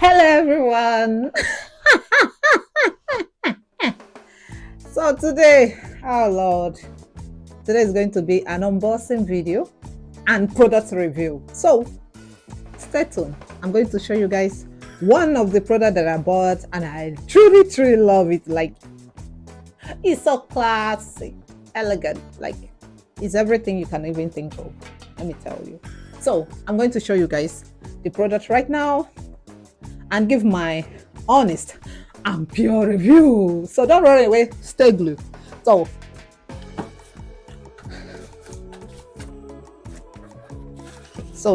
Hello everyone. So today, oh Lord, today is going to be an unboxing video and product review. So stay tuned. I'm going to show you guys one of the product that I bought and I truly love it. Like, it's so classy, elegant, like it's everything you can even think of. Let me tell you. So I'm going to show you guys the product right now and give my honest and pure review. So don't run away, stay glued. So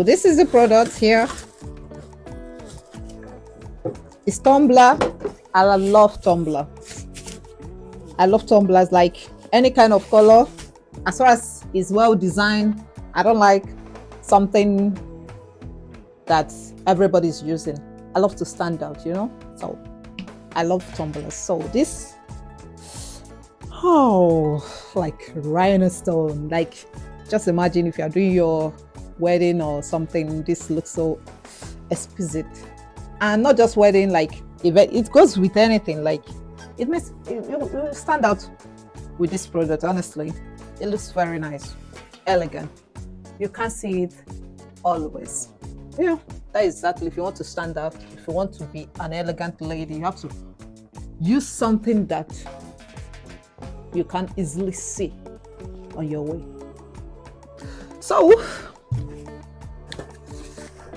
this is the product here. It's tumbler. I love tumbler. I love tumblers, like any kind of color. As far as it's well designed, I don't like something that everybody's using. I love to stand out, you know? So I love tumblers. So this, oh, like rhinestone. Like, just imagine if you're doing your wedding or something, this looks so exquisite. And not just wedding, like event, it goes with anything. Like, it makes you stand out with this product. Honestly, it looks very nice, elegant. You can't see it always. Yeah, that is exactly. If you want to stand out, if you want to be an elegant lady, you have to use something that you can easily see on your way. So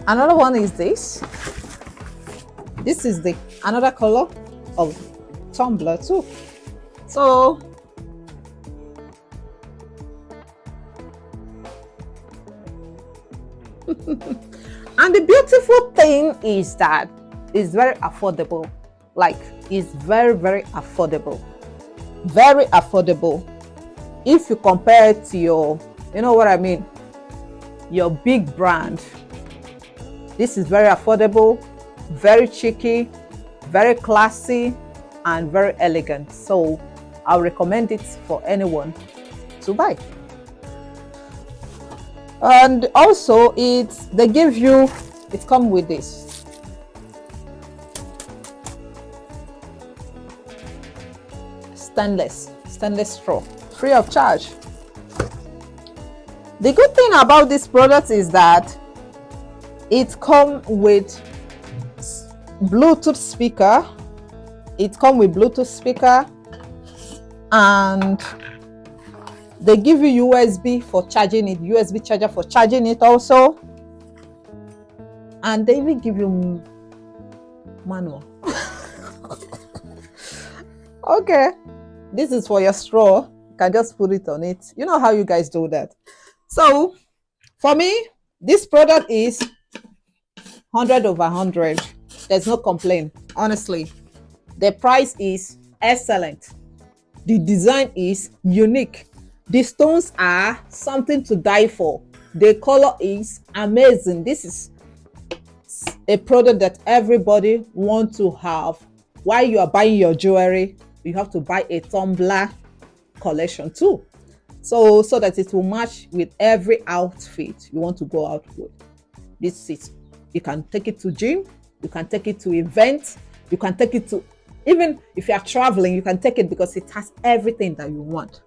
another one is this. This is the another color of tumbler too. So and the beautiful thing is that it's very affordable. Like, it's very affordable. Very affordable. If you compare it to your, you know what I mean, your big brand. This is very affordable, very cheeky, very classy, and very elegant. So I'll recommend it for anyone to buy. And also they give you, it comes with this. Stainless straw, free of charge. The good thing about this product is that it comes with Bluetooth speaker. It comes with Bluetooth speaker, and they give you USB for charging it, USB charger for charging it also. And they even give you manual. Okay, this is for your straw. You can just put it on it. You know how you guys do that. So for me, this product is 100 over 100. There's no complaint, honestly. The price is excellent. The design is unique. The stones are something to die for. The color is amazing. This is a product that everybody wants to have. While you are buying your jewelry, you have to buy a tumbler collection too. So that it will match with every outfit you want to go out with. This is, you can take it to gym, you can take it to events, you can take it to, even if you are traveling, you can take it because it has everything that you want.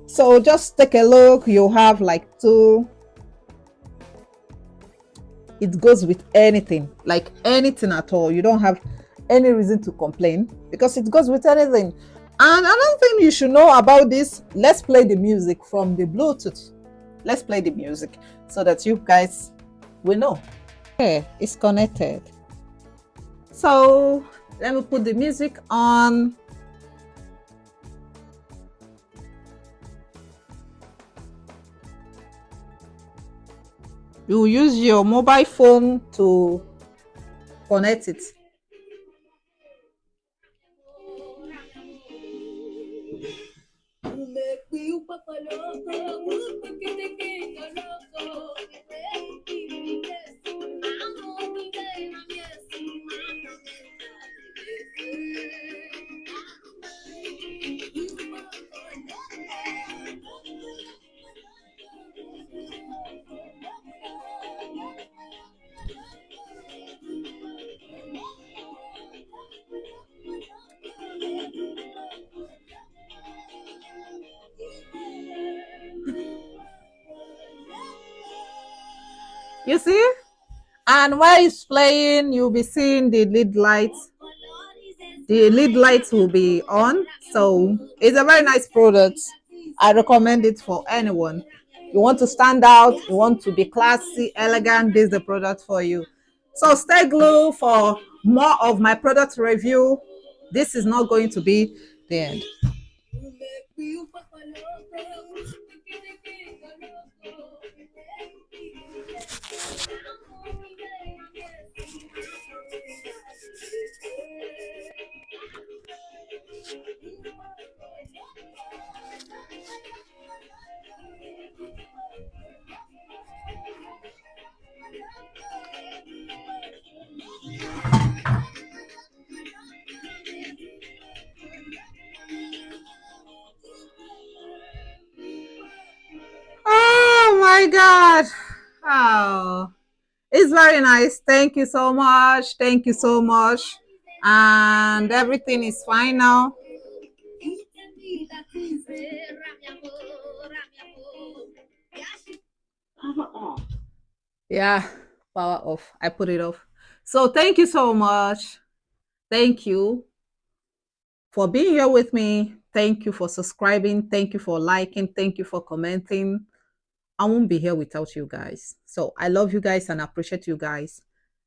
So just take a look. You have like two. It goes with anything, like anything at all. You don't have any reason to complain because it goes with anything. And another thing you should know about this, let's play the music from the Bluetooth. Let's play the music so that you guys will know. Okay, it's connected. So let me put the music on. You use your mobile phone to connect it. You see? And while it's playing, you'll be seeing the lead lights. The lead lights will be on. So it's a very nice product. I recommend it for anyone. You want to stand out, you want to be classy, elegant, this is the product for you. So stay glued for more of my product review. This is not going to be the end. Oh my God. Oh, it's very nice. Thank you so much. Thank you so much. And everything is fine now. Yeah, power off. I put it off. So thank you so much. Thank you for being here with me. Thank you for subscribing. Thank you for liking. Thank you for commenting. I won't be here without you guys. So I love you guys and appreciate you guys.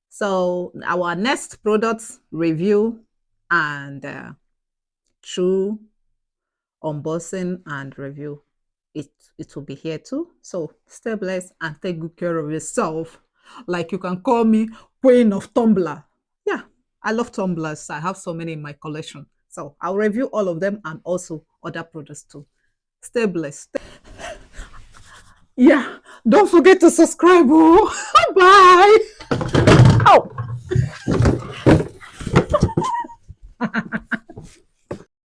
So our next product review and true unboxing and review, it will be here too. So stay blessed and take good care of yourself. Like you can call me Queen of Tumbler. Yeah, I love tumblers. I have so many in my collection. So I'll review all of them and also other products too. Stay blessed. Yeah, don't forget to subscribe. Oh, bye. Oh.